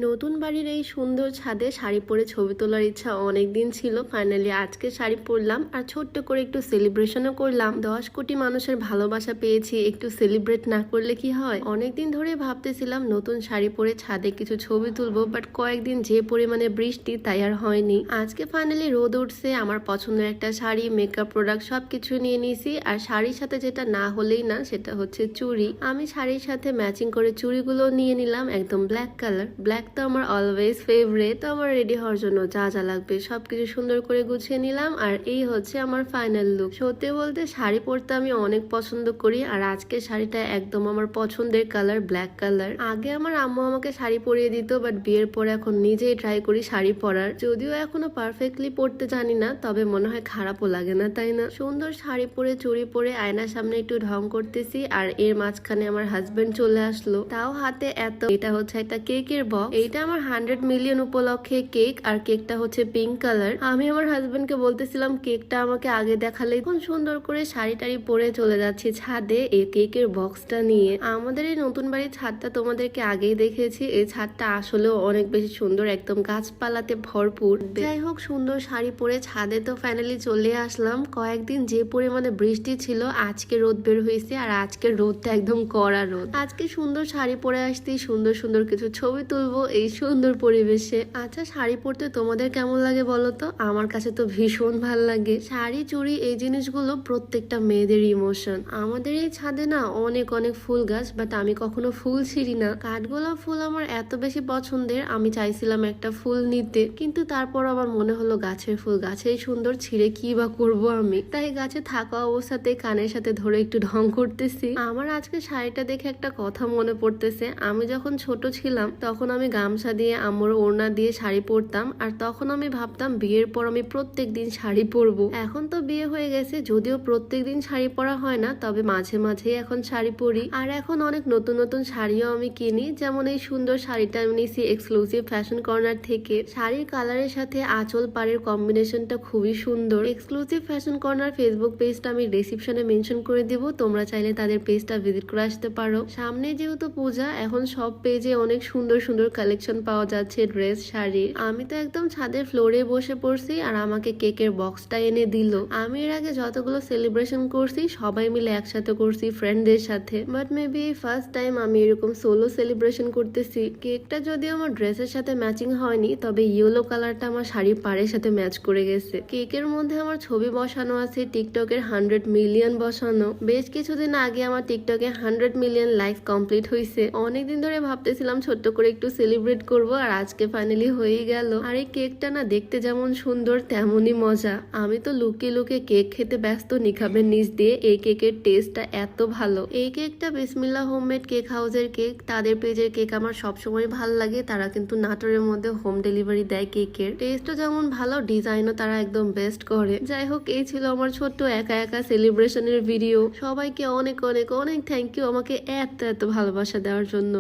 নতুন বাড়ির এই সুন্দর ছাদে শাড়ি পরে ছবি তোলার ইচ্ছা অনেক দিন ছিল। ফাইনালি আজকে শাড়ি পরলাম আর ছোট্ট করে একটু সেলিব্রেশনও করলাম। 10 কোটি মানুষের ভালোবাসা পেয়েছি, একটু সেলিব্রেট না করলে কি হয়। অনেকদিন ধরে ভাবতেছিলাম নতুন শাড়ি পরে ছাদে কিছু ছবি তুলবো, বাট কয়েকদিন যে পরিমাণে বৃষ্টি তাই আর হয়নি। আজকে ফাইনালি রোদ উঠছে, আমার পছন্দের একটা শাড়ি, মেকআপ প্রোডাক্ট সবকিছু নিয়ে নিয়েছি। আর শাড়ির সাথে যেটা না হলেই না সেটা হচ্ছে চুড়ি। আমি শাড়ির সাথে ম্যাচিং করে চুড়িগুলো নিয়ে নিলাম, একদম ব্ল্যাক কালার। ব্ল্যাক তো আমার অলওয়েজ ফেভারিট। তো আমার রেডি হওয়ার জন্য যা যা লাগবে সবকিছু সুন্দর করে গুছিয়ে নিলাম, আর এই হচ্ছে আমার ফাইনাল লুক। সত্যি বলতে শাড়ি পরতে আমি অনেক পছন্দ করি, আর আজকে শাড়িটা একদম আমার পছন্দের কালার, ব্ল্যাক কালার। আগে আমার আম্মু আমাকে শাড়ি পরিয়ে দিত, বাট বিয়ের পরে এখন নিজেই ট্রাই করি শাড়ি পরার। যদিও এখনো পারফেক্টলি পরতে জানি না, তবে মনে হয় খারাপও লাগে না, তাই না? সুন্দর শাড়ি পরে চুড়ি পরে আয়নার সামনে একটু ঢং করতেছি, আর এর মাঝখানে আমার হাজবেন্ড চলে আসলো, তাও হাতে এত। এটা হচ্ছে একটা কেকের বক্স। এইটা আমার 100 মিলিয়ন উপলক্ষে কেক, আর কেকটা হচ্ছে পিঙ্ক কালার। আমি আমার হাজবেন্ডকে বলতেছিলাম কেকটা আমাকে আগে দেখালে। এখন সুন্দর করে শাড়ি টাড়ি পরে চলে যাচ্ছি ছাদে এই কেকের বক্সটা নিয়ে। আমাদের এই নতুন বাড়ির ছাদটা তোমাদেরকে আগেই দেখেছি। এই ছাদটা আসলেও অনেক বেশি সুন্দর, একদম গাছপালাতে ভরপুর। যাই হোক, সুন্দর শাড়ি পরে ছাদে তো ফাইনালি চলে আসলাম। কয়েকদিন যে পরিমাণে বৃষ্টি ছিল, আজকে রোদ বের হয়েছে, আর আজকের রোদটা একদম কড়া রোদ। আজকে সুন্দর শাড়ি পরে আসছি, সুন্দর সুন্দর কিছু ছবি তুলবো এই সুন্দর পরিবেশে। আচ্ছা, শাড়ি পরতে তোমাদের কেমন লাগে বলো তো? আমার কাছে তো ভীষণ ভাল লাগে। শাড়ি, চুড়ি এই জিনিসগুলো প্রত্যেকটা মেয়েদের ইমোশন। আমাদের এই ছাদে না অনেক অনেক ফুল গাছ, বাট আমি কখনো ফুল ছিঁড়ি না। কাঠগোলাপ ফুল আমার এত বেশি পছন্দের, আমি চাইছিলাম একটা ফুল নিতে, কিন্তু তারপর আমার মনে হলো গাছের ফুল গাছেই সুন্দর, ছিঁড়ে কি বা করবো আমি। তাই গাছে থাকা অবস্থাতে কানের সাথে ধরে একটু ঢং করতেছি। আমার আজকে শাড়িটা দেখে একটা কথা মনে পড়তেছে। আমি যখন ছোট ছিলাম তখন আমি গামছা দিয়ে, আম্মুর ওড়না দিয়ে শাড়ি পরতাম, আর তখন আমি ভাবতাম বিয়ের পর আমি প্রত্যেক দিন শাড়ি পরবো। এখন তো বিয়ে হয়ে গেছে, যদিও প্রত্যেক দিন শাড়ি পরা হয় না, তবে মাঝে মাঝেই এখন শাড়ি পরি। আর এখন অনেক নতুন নতুন শাড়িও আমি কিনি, যেমন এই সুন্দর শাড়িটা আমি নিয়েছি এক্সক্লুসিভ ফ্যাশন কর্নার থেকে। শাড়ির কালারের সাথে আঁচল পাড়ের কম্বিনেশনটা খুবই সুন্দর। এক্সক্লুসিভ ফ্যাশন কর্নার ফেসবুক পেজটা আমি ডেসক্রিপশনে মেনশন করে দিব, তোমরা চাইলে তাদের পেজটা ভিজিট করে আসতে পারো। সামনে যেহেতু পূজা, এখন সব পেজে অনেক সুন্দর সুন্দর কালেকশন পাওয়া যাচ্ছে, ড্রেস, শাড়ি। আমি তো একদম ছাদের ফ্লোরে বসে পড়ছি, আর আমাকে কেকের বক্সটা এনে দিল। আমি এর আগে যতগুলো সেলিব্রেশন করছি সবাই মিলে একসাথে করছি ফ্রেন্ডদের সাথে, বাট মেবি ফার্স্ট টাইম আমি এরকম সোলো সেলিব্রেশন করতেছি। কেকটা যদিও আমার ড্রেসের সাথে ম্যাচিং হয়নি, তবে ইয়েলো কালারটা আমার শাড়ির পাড়ের সাথে ম্যাচ করে গেছে। কেকের মধ্যে আমার ছবি বসানো আছে, টিকটকের 100 মিলিয়ন বসানো। বেশ কিছুদিন আগে আমার টিকটকে 100 মিলিয়ন লাইকস কমপ্লিট হয়েছে। অনেকদিন ধরে ভাবতেছিলাম ছোট্ট করে একটু সেলিব্রেট করব, আর আজকে ফাইনালি হয়ে গেল। আর এই কেকটা না দেখতে যেমন সুন্দর তেমনই মজা। আমি তো লুকিয়ে লুকিয়ে কেক খেতে ব্যস্ত নিখাবের নিচ দিয়ে। এই কেকের টেস্টটা এত ভালো। এই কেকটা বিসমিল্লাহ হোমমেড কেক হাউসের কেক। তাদের পেজের কেক আমার সবসময় ভালো লাগে। তারা কিন্তু নাটোরের মধ্যে হোম ডেলিভারি দেয় কেকের। টেস্টও যেমন ভালো, ডিজাইনও তারা একদম বেস্ট করে। যাই হোক, এই ছিল আমার ছোট্ট একা একা সেলিব্রেশনের ভিডিও। সবাইকে অনেক অনেক অনেক থ্যাংক ইউ আমাকে এত এত ভালোবাসা দেওয়ার জন্য।